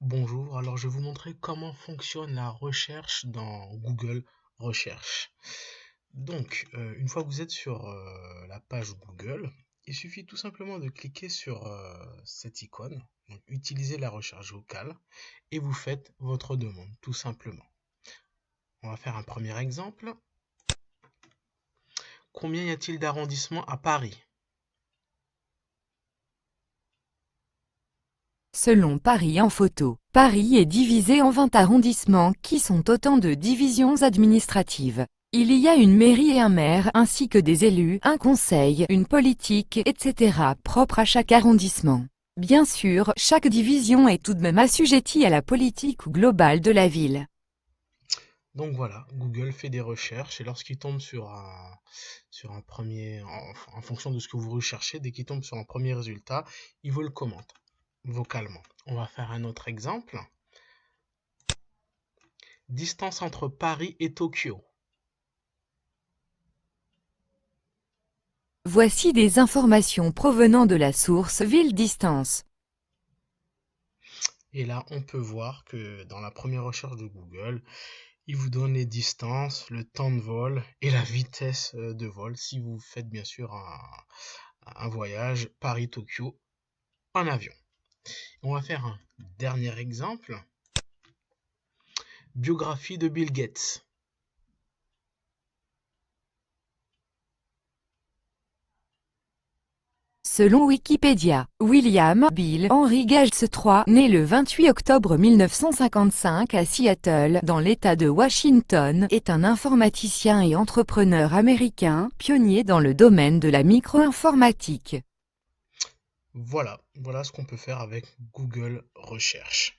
Bonjour, alors je vais vous montrer comment fonctionne la recherche dans Google Recherche. Donc, une fois que vous êtes sur la page Google, il suffit tout simplement de cliquer sur cette icône, donc utiliser la recherche vocale, et vous faites votre demande, tout simplement. On va faire un premier exemple. Combien y a-t-il d'arrondissements à Paris? Selon Paris en photo, Paris est divisé en 20 arrondissements qui sont autant de divisions administratives. Il y a une mairie et un maire ainsi que des élus, un conseil, une politique, etc. propres à chaque arrondissement. Bien sûr, chaque division est tout de même assujettie à la politique globale de la ville. Donc voilà, Google fait des recherches et lorsqu'il tombe sur un premier, en fonction de ce que vous recherchez, dès qu'il tombe sur un premier résultat, il vous le commente vocalement. On va faire un autre exemple. Distance entre Paris et Tokyo. Voici des informations provenant de la source ville distance. Et là, on peut voir que dans la première recherche de Google, il vous donne les distances, le temps de vol et la vitesse de vol si vous faites bien sûr un voyage Paris-Tokyo en avion. On va faire un dernier exemple. Biographie de Bill Gates. Selon Wikipédia, William Bill Henry Gates III, né le 28 octobre 1955 à Seattle, dans l'État de Washington, est un informaticien et entrepreneur américain, pionnier dans le domaine de la micro-informatique. Voilà ce qu'on peut faire avec Google Recherche.